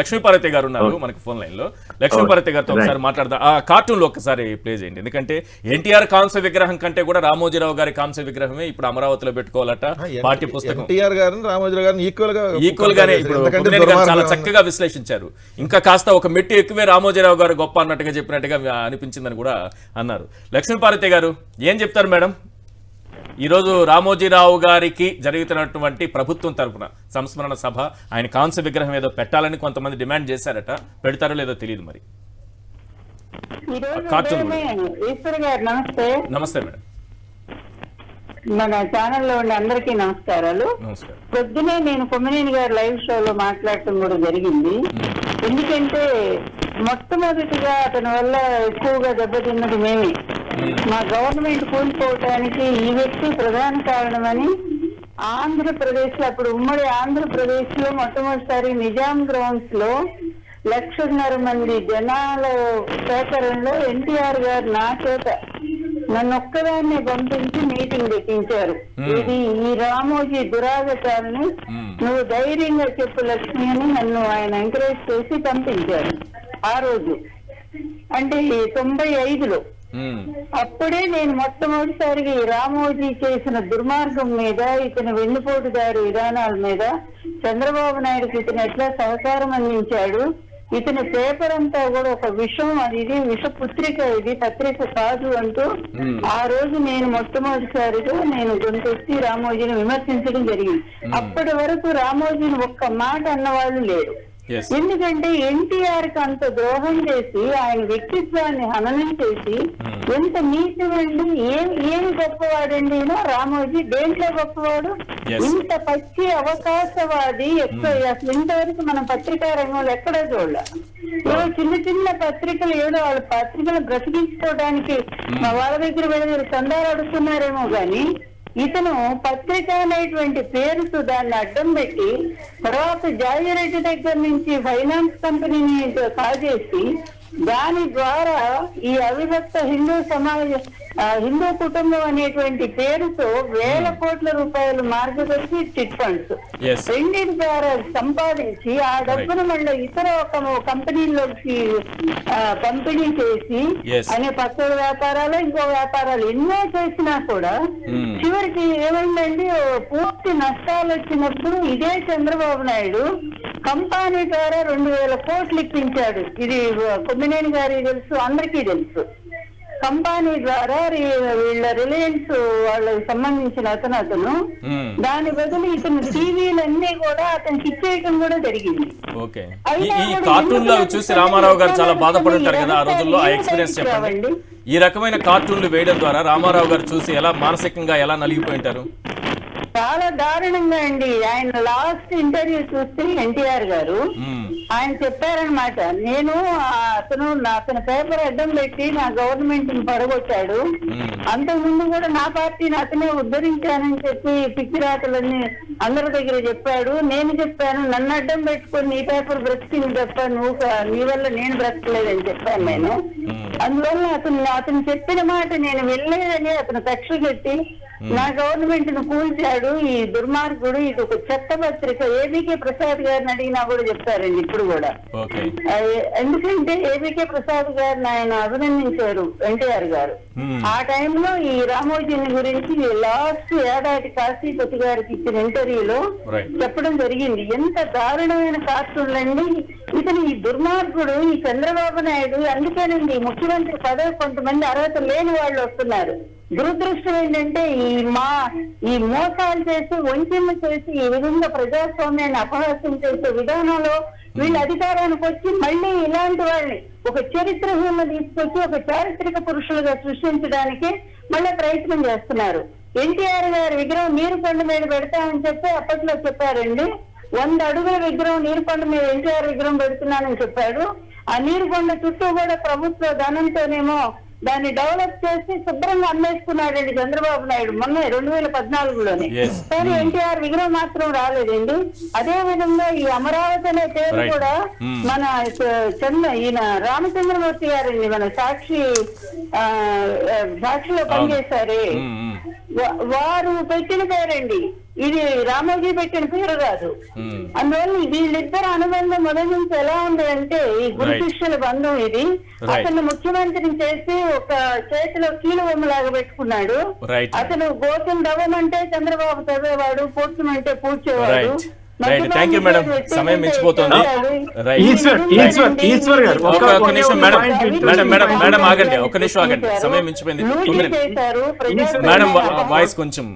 లక్ష్మీపార్వతి గారు ఉన్నారు మనకి ఫోన్ లైన్ లో. లక్ష్మీపార్వతి గారితో ఒకసారి మాట్లాడదాం. ఆ కార్టూన్ లో ఒకసారి ప్లే చేయండి. ఎందుకంటే ఎన్టీఆర్ కాంస్య విగ్రహం కంటే కూడా రామోజీరావు గారి కాంస్య విగ్రహమే ఇప్పుడు అమరావతిలో పెట్టుకోవాలట. పాఠ్య పుస్తకం ఎన్టీఆర్ గారిని రామోజీరావు గారిని ఈక్వల్ గానే ఇప్పుడు చాలా చక్కగా విశ్లేషించారు. ఇంకా కాస్త ఒక మెట్టు ఎక్కువే రామోజీరావు గారు గొప్ప అన్నట్టుగా చెప్పినట్టుగా అనిపించిందని కూడా అన్నారు. లక్ష్మీపార్వతి గారు ఏం చెప్తారు మేడం? ఈరోజు రామోజీరావు గారికి జరుగుతున్నటువంటి ప్రభుత్వం తరఫున సంస్మరణ సభ, ఆయన కాంస్య విగ్రహం ఏదో పెట్టాలని కొంతమంది డిమాండ్ చేశారట. పెడతారో లేదో తెలియదు మరి. నమస్తే మేడం. మన ఛానల్లో ఉండే అందరికీ నమస్కారాలు. పొద్దునే నేను కొమ్మినేని గారి లైవ్ షోలో మాట్లాడటం కూడా జరిగింది. ఎందుకంటే మొట్టమొదటిగా అతని వల్ల ఎక్కువగా దెబ్బతిన్నది మేమే. మా గవర్నమెంట్ కూలిపోవటానికి ఈ వ్యక్తి ప్రధాన కారణమని ఆంధ్రప్రదేశ్ లో, అప్పుడు ఉమ్మడి ఆంధ్రప్రదేశ్ లో మొట్టమొదటిసారి నిజాం గ్రౌండ్స్ లో 1,50,000 మంది జనాల సేకరణలో ఎన్టీఆర్ గారు నా చేత నన్నొక్కదాన్ని పంపించి మీటింగ్ పెట్టించారు. ఇది ఈ రామోజీ దురాగతాలని నువ్వు ధైర్యంగా చెప్పు లక్ష్మి అని నన్ను ఆయన ఎంకరేజ్ చేసి పంపించారు. ఆ రోజు అంటే 95లో అప్పుడే నేను మొట్టమొదటిసారిగా ఈ రామోజీ చేసిన దుర్మార్గం మీద, ఇతని వెన్నుపోటుదారు విధానాల మీద, చంద్రబాబు నాయుడుకి ఇతను ఎట్లా సహకారం అందించాడు, ఇతని పేపర్ అంతా కూడా ఒక విషం, అది ఇది విషపుత్రిక, ఇది పత్రిక కాదు అంటూ ఆ రోజు నేను మొట్టమొదటిసారిగా నేను గొంతెత్తి రామోజీని విమర్శించడం జరిగింది. అప్పటి వరకు రామోజీని ఒక్క మాట అన్నవాళ్ళు లేరు. ఎందుకంటే ఎన్టీఆర్ కి అంత ద్రోహం చేసి ఆయన వ్యక్తిత్వాన్ని హననం చేసి ఎంత నీతివండి, ఏమి గొప్పవాడండి రామోజీ. దేంట్లో గొప్పవాడు? ఇంత పచ్చి అవకాశవాది అసలు ఇంతవరకు మనం పత్రికా రంగంలో ఎక్కడో చూడాలి. చిన్న చిన్న పత్రికలు ఏదో వాళ్ళ పత్రికలు బ్రతికించుకోవడానికి వాళ్ళ దగ్గర వెళ్ళి చందాలు అడుగుతున్నారేమో గాని, ఇతను పత్రిక అనేటువంటి పేరుతో దాన్ని అడ్డం పెట్టి తర్వాత జాయిరెడ్డి దగ్గర నుంచి ఫైనాన్స్ కంపెనీని కాజేసి దాని ద్వారా ఈ అవిభక్త హిందూ కుటుంబం అనేటువంటి పేరుతో వేల కోట్ల రూపాయలు మార్గదర్శి చిట్ ఫండ్స్ రెండింటి ద్వారా సంపాదించి ఆ డబ్బును మళ్ళీ ఇతర కంపెనీల్లోకి పంపిణీ చేసి అనే పచ్చడి వ్యాపారాలు ఇంకో వ్యాపారాలు ఎన్నో చేసినా కూడా చివరికి ఏమైందండి, పూర్తి నష్టాలు వచ్చినప్పుడు ఇదే చంద్రబాబు నాయుడు కంపెనీ ద్వారా 2,000 కోట్లు ఇప్పించాడు. ఇది కొమ్మినేని గారికి తెలుసు, అందరికీ తెలుసు. కంపెనీ ద్వారా వీళ్ళ రిలయన్స్ వాళ్ళకి సంబంధించిన అతను దాని బదులు ఇతను టీవీలన్నీ కూడా అతనికి ఇచ్చేయటం కూడా జరిగింది. ఈ కార్టూన్ లో చూసి రామారావు గారు చాలా బాధపడి ఉంటారు కదా ఆ రోజుల్లో. ఆ ఎక్స్పీరియన్స్ చెప్పండి. ఈ రకమైన కార్టూన్లు వేయడం ద్వారా రామారావు గారు చూసి ఎలా మానసికంగా ఎలా నలిగిపోయి ఉంటారు? చాలా దారుణంగా అండి. ఆయన లాస్ట్ ఇంటర్వ్యూ చూస్తే ఎన్టీఆర్ గారు ఆయన చెప్పారనమాట, నేను అతని పేపర్ అడ్డం పెట్టి నా గవర్నమెంట్ ని పడగొట్టాడు, అంతకుముందు కూడా నా పార్టీని అతనే ఉద్ధరించానని చెప్పి పిచ్చిరాతలన్నీ అందరి దగ్గర చెప్పాడు. నేను చెప్పాను, నన్ను అడ్డం పెట్టుకొని నీ పేపర్ బ్రతికింది తప్ప నీ వల్ల నేను బ్రతకలేదని చెప్పాను నేను. అందువల్ల అతను చెప్పిన మాట నేను వెళ్ళలేదని అతను కక్ష కట్టి నా గవర్నమెంట్ ను కూల్చాడు ఈ దుర్మార్గుడు, ఇది ఒక చెత్త పత్రిక. ఏబీకే ప్రసాద్ గారిని అడిగినా కూడా చెప్తారండి ఇప్పుడు కూడా. ఎందుకంటే ఏబీకే ప్రసాద్ గారిని ఆయన అభినందించారు ఎన్టీఆర్ గారు. ఆ టైంలో ఈ రామోజీని గురించి లాస్ట్ ఏడాది కాశీపతి గారికి ఇచ్చిన ఇంటర్వ్యూలో చెప్పడం జరిగింది. ఎంత దారుణమైన కార్టూన్లండి. ఇతను ఈ దుర్మార్గుడు ఈ చంద్రబాబు నాయుడు. అందుకేనండి ముఖ్యమంత్రి పదవి కొంతమంది అర్హత లేని వాళ్ళు వస్తున్నారు. దురదృష్టం ఏంటంటే ఈ మోసాలు చేసి వంచన చేసి ఈ విధంగా ప్రజాస్వామ్యాన్ని అపహాస్యం చేసే విధానంలో వీళ్ళు అధికారానికి వచ్చి మళ్ళీ ఇలాంటి వాళ్ళని ఒక చరిత్రహీన తీసుకొచ్చి ఒక చారిత్రక పురుషులుగా సృష్టించడానికి మళ్ళీ ప్రయత్నం చేస్తున్నారు. ఎన్టీఆర్ గారి విగ్రహం నీరుకొండ మీద పెడతామని చెప్పి అప్పట్లో చెప్పారండి. 100 అడుగుల విగ్రహం నీరుకొండ మీద ఎన్టీఆర్ విగ్రహం పెడుతున్నానని చెప్పాడు. ఆ నీరుకొండ చుట్టూ కూడా ప్రభుత్వ ధనంతోనేమో దాన్ని డెవలప్ చేసి శుభ్రంగా అమ్మేసుకున్నాడండి చంద్రబాబు నాయుడు మొన్న 2014లోనే. కానీ ఎన్టీఆర్ విగ్రహం మాత్రం రాలేదండి. అదే విధంగా ఈ అమరావతి అనే పేరు కూడా మన ఈయన రామచంద్రమూర్తి గారండి, మన సాక్షిలో పనిచేశారే, వారు పెట్టిన పేరండి. ఇది రామోజీ పెట్టిన పేరు కాదు. అందువల్ల వీళ్ళిద్దరు అనుబంధం మొదటి నుంచి ఎలా ఉండదంటే ఈ గురు శిష్యుల బంధం ఇది. అతను ముఖ్యమంత్రిని చేసి ఒక చేతిలో కీలుబొమ్మలాగా పెట్టుకున్నాడు. అతను గోతులు దవ్వమంటే చంద్రబాబు చదివేవాడు, పూడ్చమంటే పూడ్చేవాడు. థ్యాంక్ యూ మేడం, సమయం మించిపోతుంది. మేడం ఆగండి, ఒక్క నిమిషం ఆగండి, సమయం మించిపోయింది. మేడం వాయిస్ కొంచెం